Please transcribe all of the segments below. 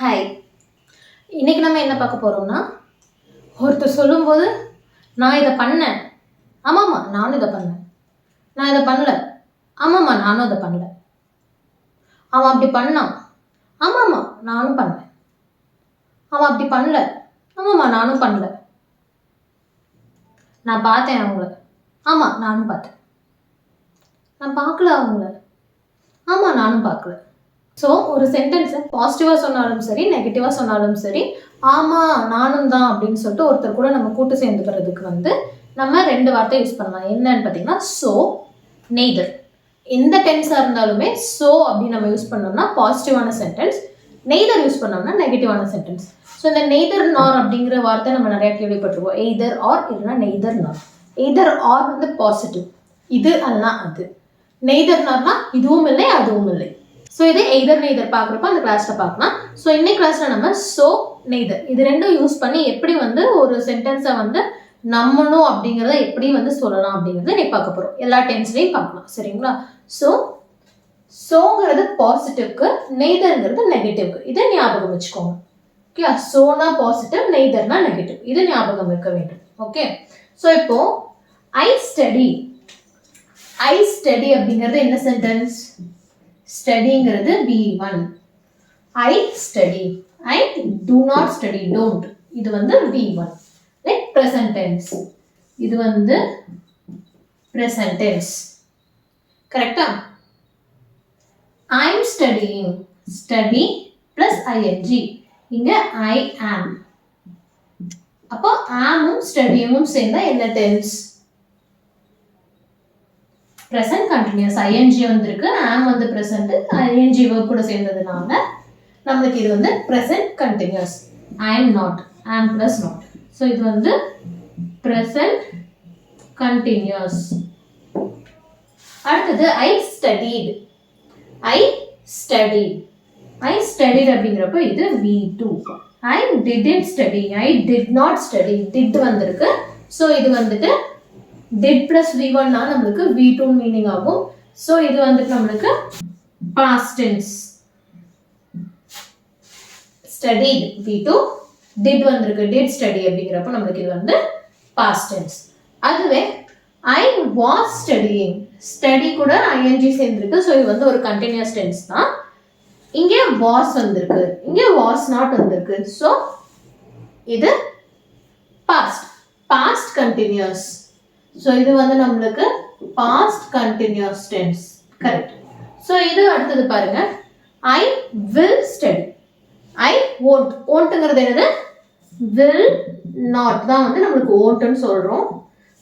Hi, இன்னைக்கு நம்ம என்ன பார்க்க போறோம்னா, ஒருத்தர் சொல்லும்போது நான் இதை பண்ணேன், ஆமாம்மா நானும் இதை பண்ணேன், நான் இதை பண்ணல, ஆமாம்மா நானும் இதை பண்ணல, அவன் அப்படி பண்ணான், ஆமாம்மா நானும் பண்ணேன், அவன் அப்படி பண்ணல, ஆமாம்மா நானும் பண்ணல, நான் பார்த்தேன் அவங்கள, ஆமாம் நானும் பார்த்தேன், நான் பார்க்கல அவங்கள, ஆமாம் நானும் பார்க்கல. ஸோ ஒரு சென்டென்ஸை பாசிட்டிவாக சொன்னாலும் சரி நெகட்டிவாக சொன்னாலும் சரி ஆமாம் நானும் தான் அப்படின்னு சொல்லிட்டு ஒருத்தர் கூட நம்ம கூட்டு சேர்ந்துக்கிறதுக்கு நம்ம ரெண்டு வார்த்தை யூஸ் பண்ணலாம். என்னன்னு பார்த்தீங்கன்னா ஸோ, நெய்தர். எந்த டென்ஸாக இருந்தாலுமே ஸோ அப்படின்னு நம்ம யூஸ் பண்ணோம்னா பாசிட்டிவான சென்டென்ஸ், நெய்தர் யூஸ் பண்ணோம்னா நெகட்டிவான சென்டென்ஸ். ஸோ இந்த நெய்தர் நார் அப்படிங்கிற வார்த்தை நம்ம நிறையா கேள்விப்பட்டிருக்கோம். எய்தர் ஆர் இல்லைனா நெய்தர் நார். எய்தர் ஆர் பாசிட்டிவ், இது அல்லனா அது. நெய்தர் நார்னா இதுவும் இல்லை அதுவும் இல்லை. ஸோ இது எய்தர் நெய்தர் பார்க்குறப்ப அந்த கிளாஸில் பார்க்கலாம். ஸோ இன்னைக்கு கிளாஸில் நம்ம ஸோ, நெய்தர் இது ரெண்டும் யூஸ் பண்ணி எப்படி ஒரு சென்டென்ஸை நம்பணும் அப்படிங்கிறத எப்படி சொல்லலாம் அப்படிங்கிறத இன்னைக்கு பார்க்க போகிறோம். எல்லா டென்ஸ்லையும் பார்க்கலாம், சரிங்களா? ஸோ ஸோங்கிறது பாசிட்டிவ்க்கு, நெய்தர்ங்கிறது நெகட்டிவ்க்கு. இதை ஞாபகம் வச்சுக்கோங்க. ஓகே, ஸோனா பாசிட்டிவ், நெய்தர்னா நெகட்டிவ். இது ஞாபகம் இருக்க வேண்டும். ஓகே, ஸோ இப்போ ஐ ஸ்டடி. ஐ ஸ்டடி அப்படிங்கிறது என்ன sentence? ஸ்டடிங்கிறது V1. I study. I do not study. Don't. இது V1. Like present tense. இது present tense. Correct? I'm studying. Study plus ing. இங்க I am. அப்போ amம் studyingம் சேர்ந்தா என்ன tense? present continuous. ing வந்திருக்கு, am present, ing verb கூட சேர்ந்ததுனால நமக்கு இது present continuous. I am not, am plus not. so இது present continuous. அடுத்தது I studied. I studied. I studied அப்படிங்கிறப்ப இது V2. I didn't study. I did not study. did வந்திருக்கு. so இது did plus V1 னா நமக்கு V2 மீனிங் ஆகும். So இது நமக்கு past tense. studied V2, did did study அப்படிங்கறப்ப நமக்கு இது past tense. அதுவே I was studying. study கூட ing சேர்ந்திருக்கு. சோ இது ஒரு continuous tense தான். இங்க was வந்திருக்கு, இங்க was not வந்திருக்கு. சோ இது past continuous. so இது நம்மளுக்கு past continuous tense. correct. so இது அடுத்தது பாருங்க, I will study. I won't. won'tங்கிறது என்னது? will not தான் நம்மளுக்கு won't ன்னு சொல்றோம்.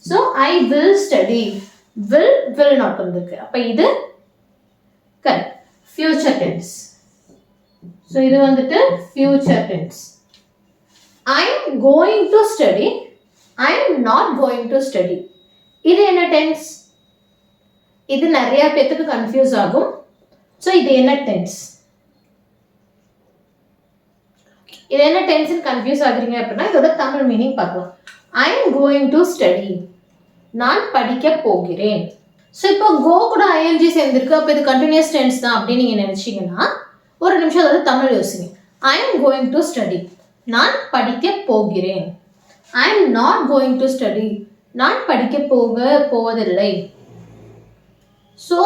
so I will study. will not வந்திருக்கு. அப்ப இது correct. future tense. so இது future tense. I am going to study. I am not going to study. இது என்ன டென்ஸ்? இது நிறைய பேருக்கு கன்ஃபியூஸ் ஆகும். சோ இது என்ன டென்ஸ்? இது என்ன டென்ஸ் கன்ஃபியூஸ் ஆகுறீங்க அப்படின்னா இதோட தமிழ் மீனிங் பார்க்கலாம். I am going to study. நான் படிக்க போகிறேன். சோ இப்போ go கூட ing சேர்ந்திருக்கு. அப்ப இது கண்டினியூஸ் டென்ஸ் தான் அப்படி நீங்க நினைச்சீங்கன்னா ஒரு நிமிஷம் அதோட தமிழ் யோசிங்க. I am going to study. நான் படிக்க போகிறேன். I am not going to study. நான் படிக்க போவதில்லை. சோ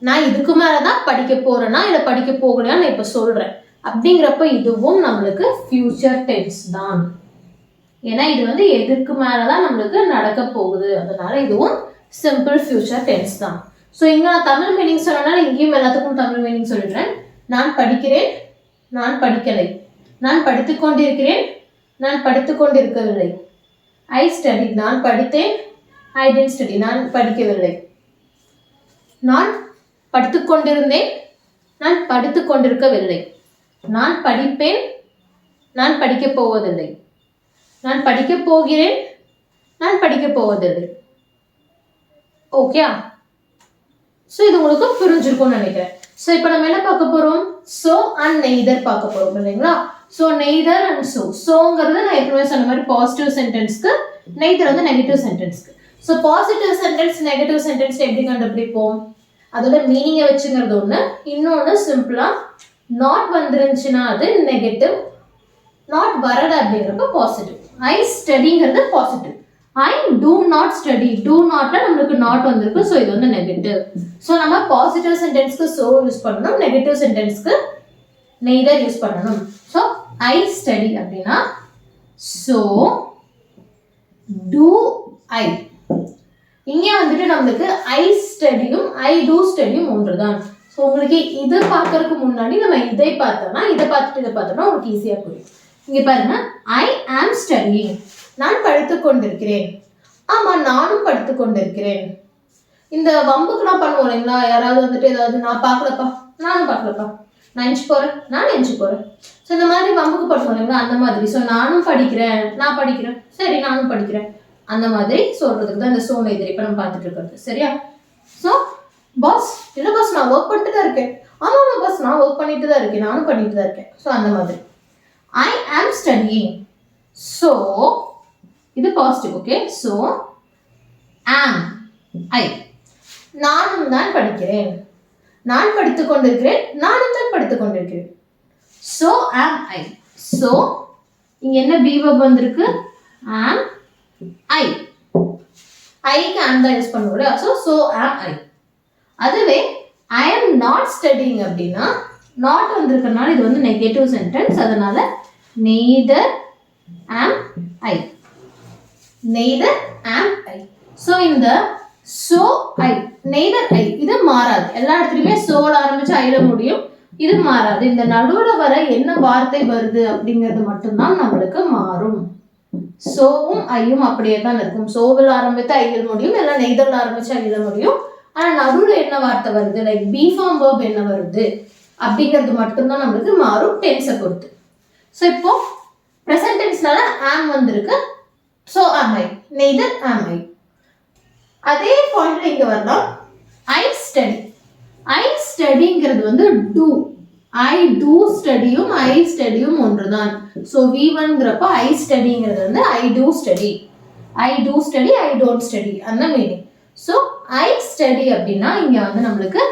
நான் இதுக்கு மேலதான் படிக்க போறேன்னா இல்ல படிக்க போகலையா நான் இப்ப சொல்றேன் அப்படிங்கிறப்ப இதுவும் நம்மளுக்கு ஃபியூச்சர் டென்ஸ் தான். ஏன்னா இது எதுக்கு மேலதான் நம்மளுக்கு நடக்க போகுது, அதனால இதுவும் சிம்பிள் ஃபியூச்சர் டென்ஸ் தான். சோ இங்க நான் தமிழ் மீனிங் சொன்னனால இங்கேயும் எல்லாத்துக்கும் தமிழ் மீனிங் சொல்லிடுறேன். நான் படிக்கிறேன், நான் படிக்கலை. நான் படித்துக் கொண்டிருக்கிறேன், நான் படித்துக் கொண்டிருக்கவில்லை. I studied. நான் படித்தேன். I didn't study. நான் படிக்கவில்லை. நான் படித்துக் கொண்டிருந்தேன், நான் படித்துக் கொண்டிருக்கவில்லை. நான் படிப்பேன், நான் படிக்கப் போவதில்லை. நான் படிக்கப் போகிறேன், நான் படிக்கப் போவதில்லை. ஓகே, ஸோ இது உங்களுக்கு புரிஞ்சிருக்கும்னு நினைக்கிறேன். ஸோ இப்போ நம்ம என்ன பார்க்க போறோம்? ஸோ அண்ட் நெய்தர் பார்க்க போறோம் இல்லைங்களா? So neither and so. ஸோங்கிறது நான் ஏற்கனவே சொன்ன மாதிரி பாசிட்டிவ் சென்டென்ஸ்க்கு, நெய்தர் நெகட்டிவ் சென்டென்ஸ்க்கு. So positive sentence negative sentence எப்படி கண்டுபிடிப்போம்? அதோட மீனிங்கை வச்சுங்கிறது ஒன்று, இன்னொன்று சிம்பிளா நாட் வந்துருந்துச்சுன்னா அது நெகட்டிவ், நாட் வரல அப்படிங்கிறப்ப பாசிட்டிவ். ஐ ஸ்டடிங்கிறது positive. I do not study, do நாட்ல நம்மளுக்கு நாட் வந்திருக்கு, ஸோ இது வந்து நெகட்டிவ். ஸோ நம்ம பாசிட்டிவ் சென்டென்ஸ்க்கு ஸோ யூஸ் பண்ணணும், நெகட்டிவ் சென்டென்ஸ்க்கு நெய்தர் யூஸ் பண்ணணும். ஸோ ஐ ஸ்டடி அப்படின்னா ஸோ டூ ஐ. இங்கே வந்துட்டு நம்மளுக்கு ஐ ஸ்டடியும் ஐ டூ ஸ்டடியும் ஒன்று தான். ஸோ உங்களுக்கு இது பார்க்கறதுக்கு முன்னாடி நம்ம இதை பார்த்தோம்னா, இதை பார்த்துட்டு இதை பார்த்தோம்னா உங்களுக்கு ஈஸியாக புரியும். இங்கே பாருங்க, ஐ ஆம் ஸ்டடியிங், நான் படித்துக் கொண்டிருக்கிறேன். ஆமாம், நானும் படித்துக் கொண்டிருக்கிறேன். இந்த வம்புக்குலாம் பண்ணுவோம் இல்லைங்களா, யாராவது வந்துட்டு ஏதாவது நான் பார்க்கலப்பா, நானும் பார்க்கலப்பா, நான் எஞ்சி போகிறேன், நான் எஞ்சி போகிறேன். ஸோ இந்த மாதிரி வம்புக்கு பண்ணுவோம் இல்லைங்களா, அந்த மாதிரி. ஸோ நானும் படிக்கிறேன், நான் படிக்கிறேன், சரி நானும் படிக்கிறேன், அந்த மாதிரி சொல்றதுக்கு தான் இந்த சோனை இது இப்போ நம்ம பார்த்துட்டு இருக்கிறது. சரியா? ஸோ பாஸ், இல்லை பாஸ் நான் ஒர்க் பண்ணிட்டு தான் இருக்கேன். ஆமாம் பாஸ் நான் ஒர்க் பண்ணிட்டு தான் இருக்கேன், நானும் பண்ணிட்டு தான் இருக்கேன். ஸோ அந்த மாதிரி ஐ ஆம் ஸ்டடியிங். ஸோ இது பாசிட்டிவ். ஓகே, ஸோ ஆம் ஐ, நானும் தான் படிக்கிறேன், நான் படித்துக் கொண்டிருக்கிறேன், நானும் தான் படித்துக் கொண்டிருக்கிறேன். ஸோ ஆம் ஐ. ஸோ இங்க என்ன பி வெர்ப் வந்திருக்கு? ஆம் ஐ. ஐக்கு ஆம் தான் யூஸ் பண்ணுவோம். ஸோ ஆம் ஐ. அதுவே ஐ ஆம் நாட் ஸ்டடிங் அப்படின்னா நாட் வந்திருக்கனால இது வந்து நெகட்டிவ் சென்டென்ஸ், அதனால நெய்தர் ஆம் ஐ, நெய்தர் ஆம் ஐ. ஸோ இந்த சோ ஐ, நெய்தர் ஐ இது மாறாது. எல்லா இடத்துலையுமே சோல ஆரம்பிச்சு ஐல முடியும், இது மாறாது. இந்த நடுவில் வர என்ன வார்த்தை வருது அப்படிங்கிறது மட்டும்தான் நம்மளுக்கு மாறும். சோவும் ஐயும் அப்படியே தான் இருக்கும். சோவில் ஆரம்பித்து ஐயில் முடியும், எல்லாம் நெய்தரில் ஆரம்பிச்சு ஐயில முடியும். ஆனால் நடுவில் என்ன வார்த்தை வருது, லைக் பி ஃபார்ம் வேர்ப் என்ன வருது அப்படிங்கிறது மட்டும்தான் நம்மளுக்கு மாறும் டென்ஸை பொறுத்து. ஸோ இப்போ ப்ரெசன்ட் டென்ஸ்னால ஆம் வந்திருக்கு, ஸோ ஆம் ஐ, நெய்தர் ஆம் ஐ. அதே பாயிண்ட்ல இங்க வரலாம், ஐ ஸ்டடி. ஐ ஸ்டடிங்கிறது வந்து டூ. ஐ டூ ஸ்டடியும் ஐ ஸ்டடியும் ஒன்று தான். ஸோ V1ங்கிறப்ப ஐ ஸ்டடிங்கிறது வந்து I do study, I do study, I don't study அந்த மீனிங். ஸோ ஐ ஸ்டடி அப்படின்னா இங்க வந்து நம்மளுக்கு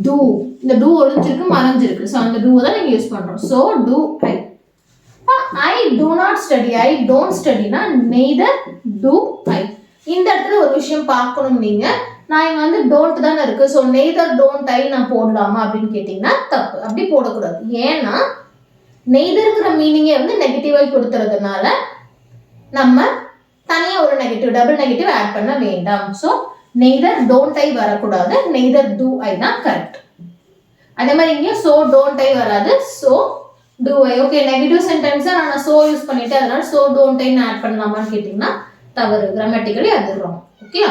டூ, இந்த டூ ஒழிஞ்சிருக்கு மறைஞ்சிருக்கு, ஸோ அந்த டூ தான் நீங்க யூஸ் பண்றோம். So do I. I do not study, I don't ஸ்டடினா நெய்தர் டூ ஐ. இந்த இடத்துல ஒரு விஷயம் பார்க்கணும் நீங்க, நான் இங்க வந்து டோன்ட் தானே இருக்கு, ஸோ நெய்தர் டோன்ட் ஐ நான் போடலாமா அப்படின்னு கேட்டீங்கன்னா தப்பு, அப்படி போடக்கூடாது. ஏன்னா நெய்தர்ங்கிற மீனிங்கை வந்து நெகட்டிவாக கொடுத்துறதுனால நம்ம தனியாக ஒரு நெகட்டிவ், டபுள் நெகட்டிவ் ஆட் பண்ண வேண்டாம். ஸோ நெய்தர் டோன்ட் ஐ வரக்கூடாது, நெய்தர் டூ ஐ தான் கரெக்ட். அதே மாதிரி இங்கே ஸோ டோன்ட் ஐ வராது, so do I. Okay, negative சென்டென்ஸை நான் ஸோ யூஸ் பண்ணிட்டு அதனால ஸோ டோன்ட் ஐன்னு ஆட் பண்ணலாமான்னு கேட்டிங்கன்னா தவறு, கிராமட்டிக்கலி அது ராங். ஓகே,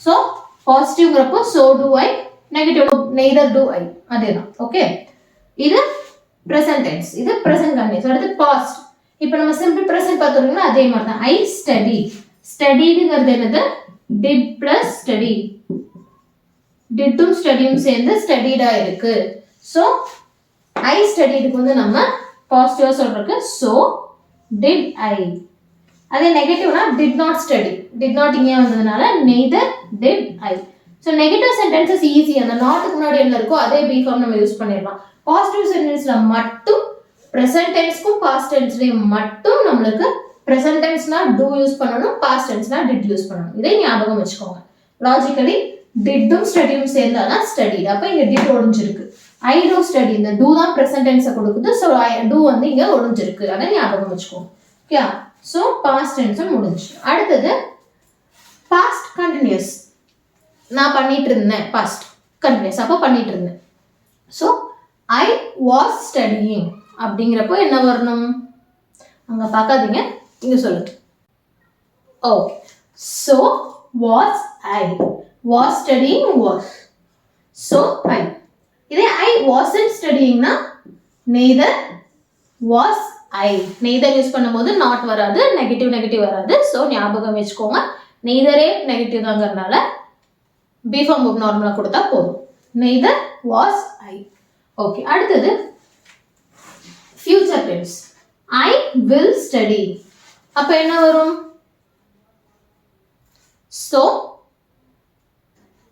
ஸோ பாசிட்டிவ்ங்கிறப்போ so do I, negative neither do I, அதே தான். ஓகே, இது ப்ரெசன்ட் டென்ஸ், இது ப்ரெசன்ட் கண்டினியூஸ். அடுத்து பாஸ்ட். இப்போ நம்ம சிம்பிள் ப்ரெசன்ட் பார்த்தோம்னா அதே மாதிரி தான். ஐ ஸ்டடி, ஸ்டடிங்கிறது என்னது? டிட் பிளஸ் ஸ்டடி, டிட்டும் ஸ்டடியும் சேர்ந்து ஸ்டடிடா இருக்கு. ஸோ ஐ ஸ்டடிக்கு வந்து நம்ம பாசிட்டிவா சொல்றதுக்கு ஸோ டிட் ஐ. அதே நெகட்டிவ்னா did not study, did not இங்கே வந்ததுனால neither did I. So negative sentences easy, அந்த நாட்டுக்கு முன்னாடி என்ன இருக்கோ அதே பி ஃபார்ம் நம்ம யூஸ் பண்ணிடலாம். பாசிட்டிவ் சென்டென்ஸ்ல மட்டும் ப்ரெசன்ட் டென்ஸ்க்கும் பாஸ்ட் டென்ஸ்லையும் மட்டும் நம்மளுக்கு ப்ரெசன்ட் டென்ஸ்னா டூ யூஸ் பண்ணணும், பாஸ்ட் டென்ஸ்னா டிட் யூஸ் பண்ணணும். இதை ஞாபகம் வச்சுக்கோங்க. லாஜிக்கலி டிட்டும் ஸ்டடியும் சேர்ந்தாதான் ஸ்டடி. அப்போ இங்க டிட் ஒழிஞ்சிருக்கு. ஐ டூ ஸ்டடி, இந்த டூ தான் ப்ரெசன்ட் டென்ஸை கொடுக்குது, ஸோ டூ வந்து இங்க ஒழிஞ்சிருக்கு, அதை ஞாபகம் வச்சுக்கோங்க. ஓகே, ஸோ பாஸ்ட் டென்ஸும் முடிஞ்சு. அடுத்தது பாஸ்ட் கண்டினியூஸ். நான் பண்ணிட்டு இருந்தேன், பாஸ்ட் கண்டினியூஸ் அப்போ பண்ணிட்டு இருந்தேன். ஸோ ஐ வாஸ் ஸ்டடியிங் அப்படிங்கிறப்போ என்ன வரணும்? அங்க பார்க்காதீங்க, இங்க சொல்லுங்க. Okay, so was I, was studying was, so I. இதே ஐ வாசன்ட் ஸ்டடியிங்னா neither was I. Neither use பண்ணும்போது நாட் வராது, நெகட்டிவ் நெகட்டிவ் வராது. ஸோ ஞாபகம் வச்சுக்கோங்க, நெய்தரே நெகட்டிவ் தாங்கிறதுனால பி ஃபார்ம் புக் நார்மலாக கொடுத்தா போதும். Neither was I. ஓகே, அடுத்தது future tense. I will study, அப்போ என்ன வரும்? So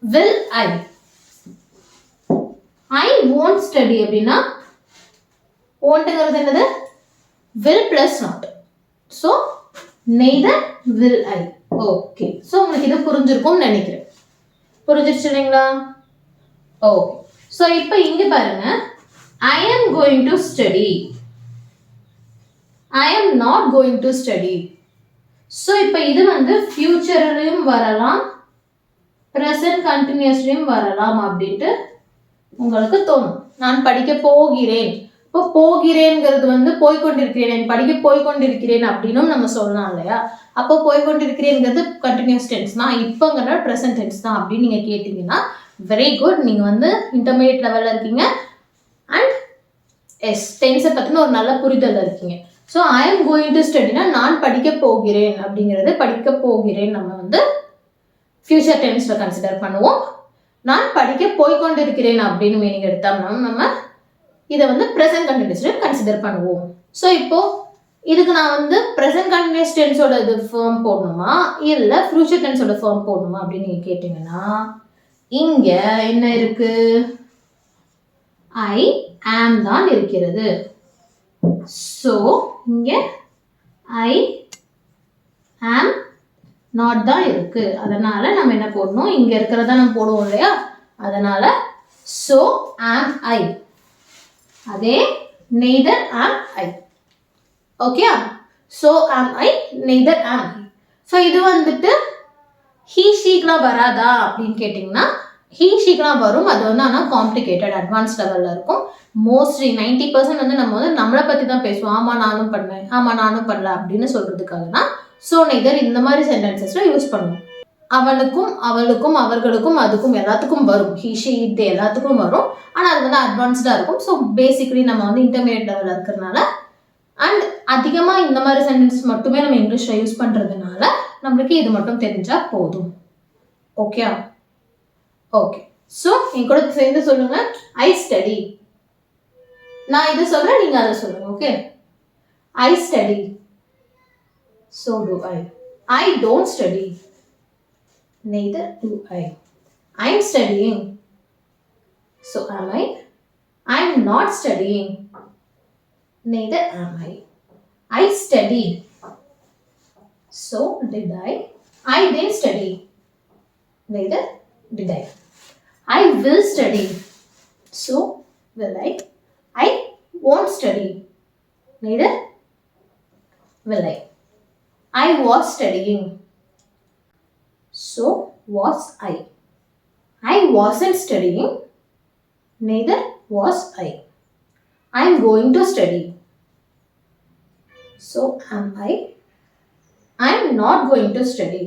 will I. I won't study அப்படின்னா won'tங்கிறது என்னது will plus not. So neither will I. Okay. So உங்களுக்கு இது புரிஞ்சிருக்கும்னு நினைக்கிறேன். புரிஞ்சிருச்சு இல்லைங்களா? ஓகே. ஸோ இப்போ இங்க பாருங்க, I am going to study. I am not going to study. So இப்போ இது வந்து ஃபியூச்சர்லையும் வரலாம், ப்ரெசன்ட் கண்டினியூஸ்லையும் வரலாம் அப்படின்ட்டு உங்களுக்கு தோணும். நான் படிக்க போகிறேன். இப்போ போகிறேன்ங்கிறது வந்து போய்கொண்டிருக்கிறேன், படிக்க போய்கொண்டிருக்கிறேன் அப்படின்னும் நம்ம சொல்லலாம் இல்லையா? அப்போ போய்கொண்டிருக்கிறேன்ங்கிறது கண்டினியூஸ் டென்ஸ் தான், இப்போங்கிற ப்ரெசன்ட் டென்ஸ் தான் அப்படின்னு நீங்கள் கேட்டிங்கன்னா வெரி குட், நீங்கள் வந்து இன்டர்மீடியட் லெவலில் இருக்கீங்க அண்ட் எஸ் டென்ஸை பற்றின ஒரு நல்ல புரிதல் இருக்கீங்க. So I am going to ஸ்டடினா நான் படிக்க போகிறேன் அப்படிங்கிறது, படிக்க போகிறேன் நம்ம வந்து ஃபியூச்சர் டென்ஸில் கன்சிடர் பண்ணுவோம். நான் படிக்க போய்கொண்டிருக்கிறேன் அப்படின்னு மீனிங் எடுத்தோம்னா நம்ம இதை வந்து ப்ரெசன்ட் கண்டினியூஸ் கன்சிடர் பண்ணுவோம். ஸோ இப்போ இதுக்கு நான் வந்து ப்ரெசன்ட் கண்டினியூஸ் டென்ஸோட இது ஃபார்ம் போடணுமா இல்லை ஃபியூச்சர் டென்ஸோட ஃபார்ம் போடணுமா அப்படின்னு நீங்கள் கேட்டிங்கன்னா இங்க என்ன இருக்கு? ஐ ஆம் தான் இருக்கிறது. ஸோ இங்க ஐ ஆம் நாட் தான் இருக்கு. அதனால நம்ம என்ன போடணும்? இங்க இருக்கிறதா நம்ம போடுவோம் இல்லையா? அதனால so am I. அதே neither am I. Okay? so am I, neither am I. So இது வந்துட்டு he sheக்குலாம் வராதா அப்படின்னு கேட்டிங்கன்னா he sheக்குலாம் வரும். அது வந்து ஆனால் காம்ப்ளிகேட்டட் அட்வான்ஸ் லெவலில் இருக்கும். மோஸ்ட்லி 90% வந்து நம்ம வந்து நம்மளை பற்றி தான் பேசுவோம். ஆமாம் நானும் பண்ணேன், ஆமாம் நானும் பண்ணல அப்படின்னு சொல்கிறதுக்காக தான் ஸோ நெய்தர் இந்த மாதிரி சென்டென்சஸில் யூஸ் பண்ணுவோம். அவனுக்கும் அவளுக்கும் அவர்களுக்கும் அதுக்கும் எல்லாத்துக்கும் வரும். he she it எல்லாத்துக்கும் வரும். ஆனால் அது வந்து அட்வான்ஸ்டாக இருக்கும். ஸோ பேசிக்கலி நம்ம வந்து இன்டர்மீடியட் லெவலில் இருக்கிறதுனால அண்ட் அதிகமாக இந்த மாதிரி சென்டென்ஸ் மட்டுமே நம்ம இங்கிலீஷில் யூஸ் பண்ணுறதுனால நம்மளுக்கு இது மட்டும் தெரிஞ்சால் போதும். Okay okay. ஸோ என் கூட சேர்ந்து சொல்லுங்க, ஐ ஸ்டடி. நான் இதை சொல்கிறேன், நீங்கள் அதை சொல்லுங்க. Okay, I study. So to I. I don't study. Neither do I. I am studying. So am I. I am not studying. Neither am I. I studied. So did I. I didn't study. Neither did I. I will study. So will I. I won't study. Neither will I. I was studying. So was I. I wasn't studying. Neither was I. I am going to study. So am I. I am not going to study.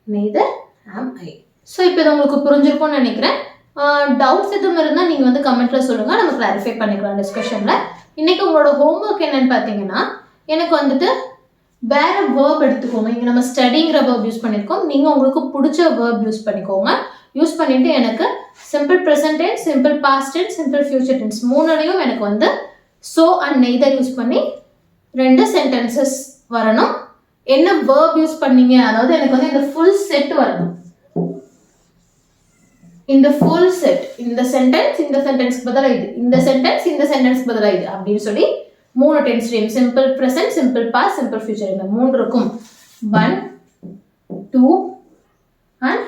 Neither am I. So இப்போ இது உங்களுக்கு புரிஞ்சிருக்கும்னு நினைக்கிறேன். Doubts எதுவும் இருந்தால் நீங்கள் வந்து கமெண்ட்டில் சொல்லுங்கள், நம்ம கிளாரிஃபை பண்ணிக்கலாம் டிஸ்கஷனில். இன்றைக்கி உங்களோட ஹோம்ஒர்க் என்னென்னு பார்த்தீங்கன்னா, எனக்கு வந்துட்டு வேறு வேர்ப் எடுத்துக்கோங்க. இங்கே நம்ம ஸ்டடிங்கிற வேர்ப் யூஸ் பண்ணியிருக்கோம். நீங்கள் உங்களுக்கு பிடிச்ச வேர்ப் யூஸ் பண்ணிக்கோங்க. யூஸ் பண்ணிவிட்டு எனக்கு simple present tense, simple past tense, simple future tense மூணுலையும் எனக்கு வந்து ஸோ அண்ட் நெய்தர் யூஸ் பண்ணி 2 சென்டென்சஸ் வரணும். என்ன வேர்ப் யூஸ் பண்ணீங்க, அதாவது எனக்கு வந்து இந்த ஃபுல் செட் வரணும். இந்த ஃபுல் செட், இந்த சென்டென்ஸ் இந்த சென்டென்ஸ்க்கு பதிலாக இது, இந்த சென்டென்ஸ் இந்த சென்டென்ஸ்க்கு பதிலாக இது அப்படின்னு சொல்லி 3 tense name, simple present, simple past, simple future, இந்த 3 இருக்கும். 1 2 அண்ட்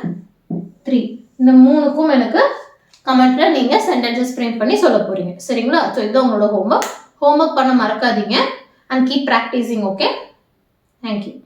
3 இந்த 3க்கும் எனக்கு கமெண்ட்ல நீங்க சென்டென்சஸ் ஃப்ரேம் பண்ணி சொல்ல போறீங்க. சரிங்களா? ஸோ இது உங்களோட ஹோம்ஒர்க் பண்ண மறக்காதீங்க. And keep practising. Okay, thank you.